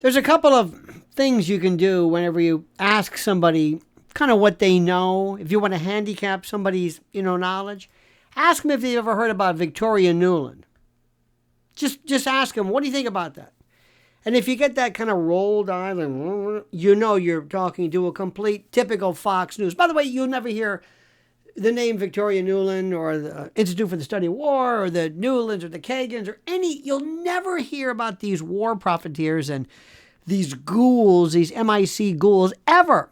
There's a couple of things you can do whenever you ask somebody kind of what they know. If you want to handicap somebody's, knowledge, ask them if they've ever heard about Victoria Nuland. Just ask them, what do you think about that? And if you get that kind of rolled eye, you're talking to a complete typical Fox News. By the way, you'll never hear the name Victoria Nuland or the Institute for the Study of War or the Newlands or the Kagans or you'll never hear about these war profiteers and these ghouls, these MIC ghouls, ever.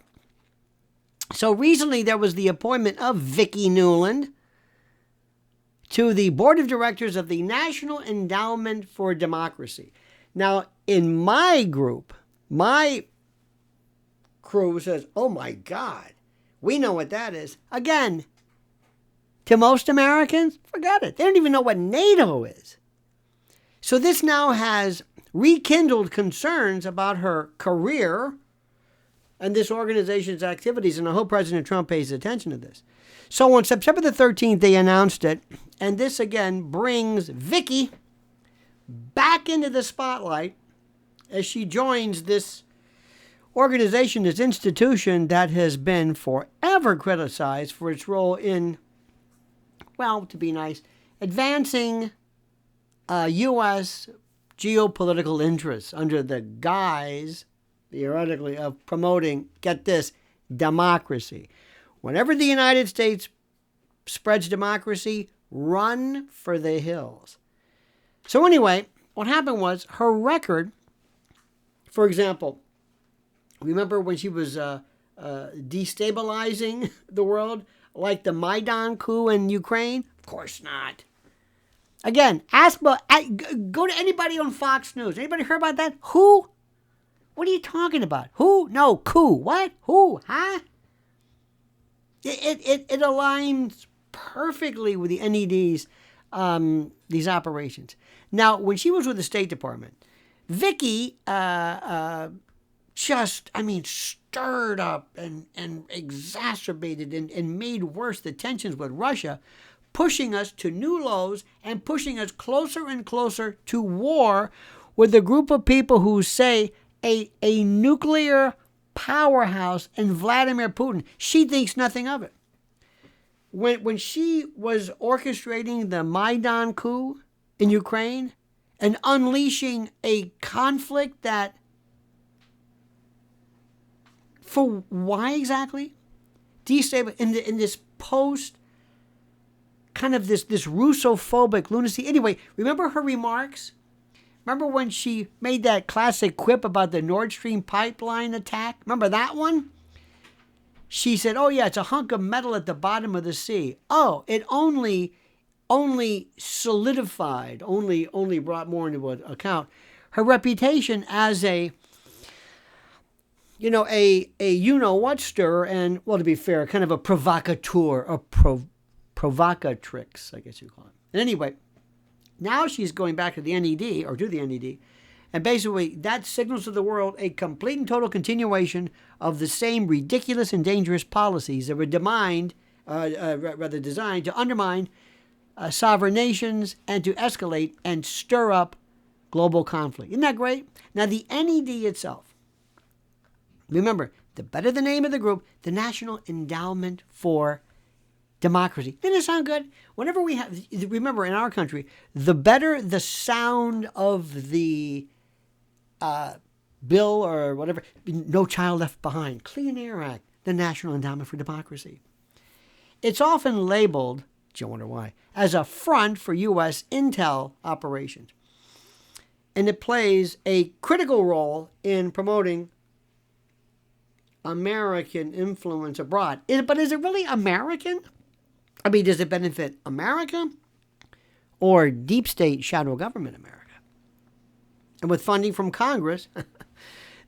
So recently there was the appointment of Vicki Nuland to the board of directors of the National Endowment for Democracy. Now, in my group, my crew says, oh my God, we know what that is. Again, to most Americans, forget it. They don't even know what NATO is. So this now has rekindled concerns about her career and this organization's activities, and I hope President Trump pays attention to this. So on September the 13th, they announced it, and this again brings Vicki back into the spotlight as she joins this organization, this institution that has been forever criticized for its role in, well, to be nice, advancing U.S. geopolitical interests under the guise, theoretically, of promoting, get this, democracy. Whenever the United States spreads democracy, run for the hills. So anyway, what happened was her record, for example, remember when she was destabilizing the world, like the Maidan coup in Ukraine? Of course not. Again, go to anybody on Fox News. Anybody heard about that? Who? What are you talking about? Who? No, coup. What? Who? Huh? It aligns perfectly with the NED's these operations. Now, when she was with the State Department, Vicki stirred up and exacerbated and made worse the tensions with Russia, pushing us to new lows and pushing us closer and closer to war with a group of people who say a nuclear powerhouse and Vladimir Putin. She thinks nothing of it. When she was orchestrating the Maidan coup in Ukraine and unleashing a conflict that, for why exactly? Destabilizing in this post kind of this Russophobic lunacy. Anyway, remember her remarks? Remember when she made that classic quip about the Nord Stream pipeline attack? Remember that one? She said, oh yeah, it's a hunk of metal at the bottom of the sea. Oh, it only solidified, only brought more into account her reputation as a you-know-what stirrer and, well, to be fair, kind of a provocateur, a provocatrix, I guess you call it. And anyway, now she's going back to the NED, or to the NED, and basically that signals to the world a complete and total continuation of the same ridiculous and dangerous policies that were designed to undermine sovereign nations and to escalate and stir up global conflict. Isn't that great? Now, the NED itself, remember, the better the name of the group, the National Endowment for Democracy. Didn't it sound good? Whenever we have, remember, in our country, the better the sound of the bill or whatever, No Child Left Behind, Clean Air Act, the National Endowment for Democracy. It's often labeled, do you wonder why, as a front for U.S. intel operations. And it plays a critical role in promoting American influence abroad. But is it really American? I mean, does it benefit America or deep state shadow government America? And with funding from Congress,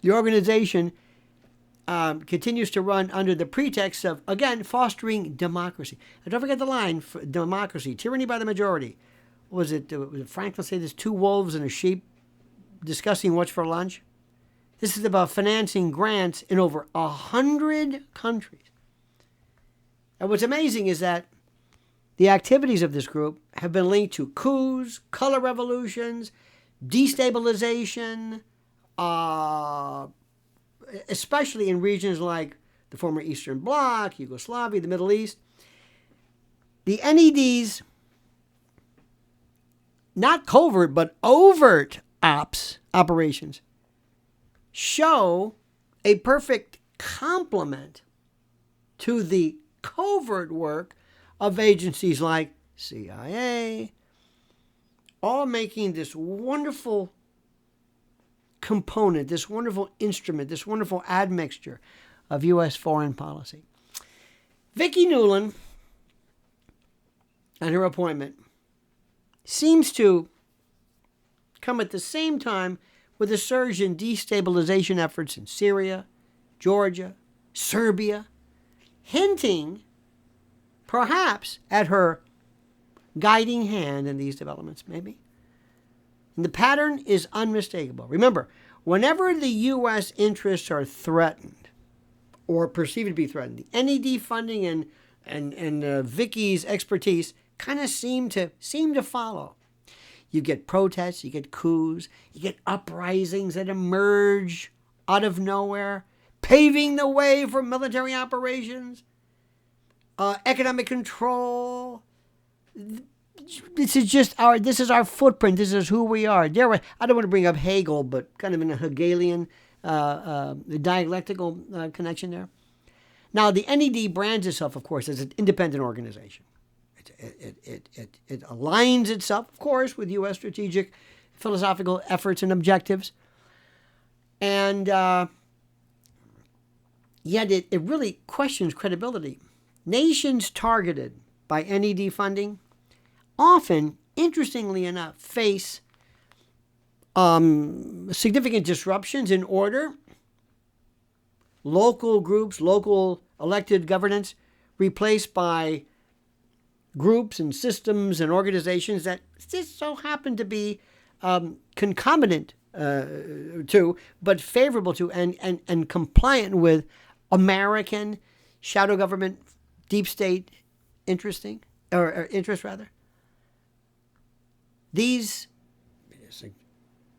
the organization continues to run under the pretext of, again, fostering democracy. And don't forget the line, democracy, tyranny by the majority. Was it Franklin say there's two wolves and a sheep discussing what's for lunch? This is about financing grants in over 100 countries. And what's amazing is that the activities of this group have been linked to coups, color revolutions, destabilization, especially in regions like the former Eastern Bloc, Yugoslavia, the Middle East. The NED's not covert but overt operations show a perfect complement to the covert work of agencies like CIA, all making this wonderful component, this wonderful instrument, this wonderful admixture of U.S. foreign policy. Vicki Nuland and her appointment seems to come at the same time with a surge in destabilization efforts in Syria, Georgia, Serbia, hinting perhaps at her guiding hand in these developments, maybe. And the pattern is unmistakable. Remember, whenever the U.S. interests are threatened or perceived to be threatened, the NED funding and Vicki's expertise kind of seem to follow. You get protests, you get coups, you get uprisings that emerge out of nowhere, paving the way for military operations, economic control. This is our footprint. This is who we are. I don't want to bring up Hegel, but kind of in a Hegelian dialectical connection there. Now, the NED brands itself, of course, as an independent organization. It aligns itself, of course, with U.S. strategic, philosophical efforts and objectives. And yet it really questions credibility. Nations targeted by NED funding often, interestingly enough, face significant disruptions in order. Local groups, local elected governance replaced by groups and systems and organizations that just so happen to be concomitant to, but favorable to and compliant with American shadow government, deep state interest rather. These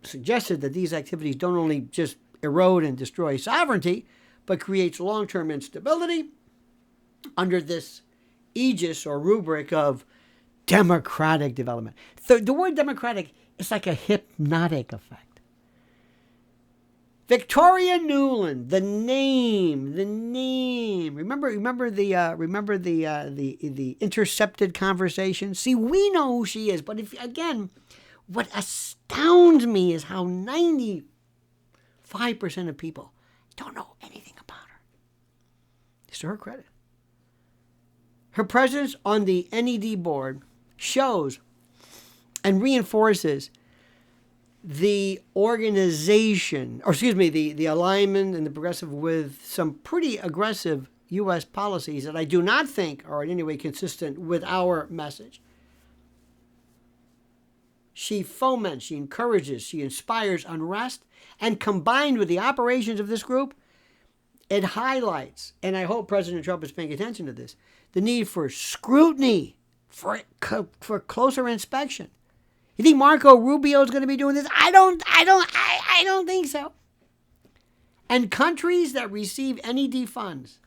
suggested that these activities don't only just erode and destroy sovereignty, but creates long-term instability under this aegis or rubric of democratic development. The word democratic is like a hypnotic effect. Victoria Nuland, the name. Remember the intercepted conversation. See, we know who she is, but what astounds me is how 95% of people don't know anything about her. It's to her credit. Her presence on the NED board shows and reinforces the organization, the alignment and the progressive with some pretty aggressive U.S. policies that I do not think are in any way consistent with our message. She foments, she encourages, she inspires unrest, and combined with the operations of this group, it highlights, and I hope President Trump is paying attention to this, the need for scrutiny, for closer inspection. You think Marco Rubio is going to be doing this? I don't think so. And countries that receive NED funds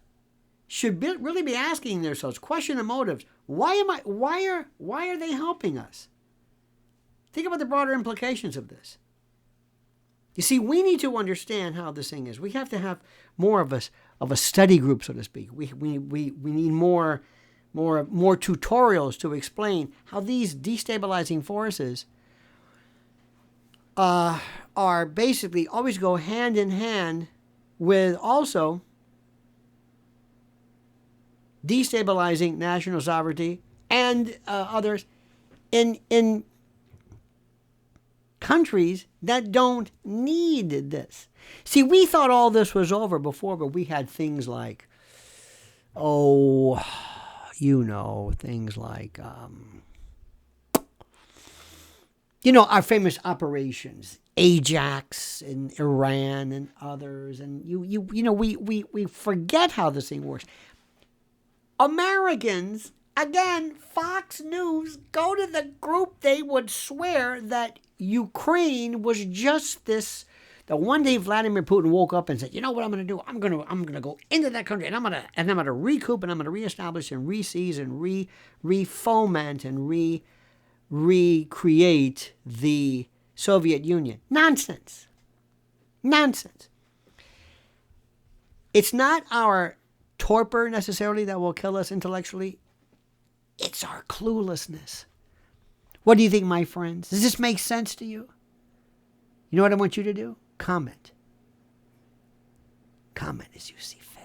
should really be asking themselves, question the motives. Why are they helping us? Think about the broader implications of this. You see, we need to understand how this thing is. We have to have more of a study group, so to speak. We need more tutorials to explain how these destabilizing forces are basically always go hand in hand with also destabilizing national sovereignty and others in countries that don't need this. See, we thought all this was over before, but we had things like, things like, our famous operations, Ajax in Iran and others, and we forget how this thing works. Americans, again, Fox News, go to the group, they would swear that Ukraine was just this that one day Vladimir Putin woke up and said, "You know what I'm going to do? I'm going to go into that country and I'm going to recoup and I'm going to reestablish and reseize and re-foment and recreate the Soviet Union." Nonsense. Nonsense. It's not our torpor necessarily that will kill us intellectually. It's our cluelessness. What do you think, my friends? Does this make sense to you? You know what I want you to do? Comment. Comment as you see fit.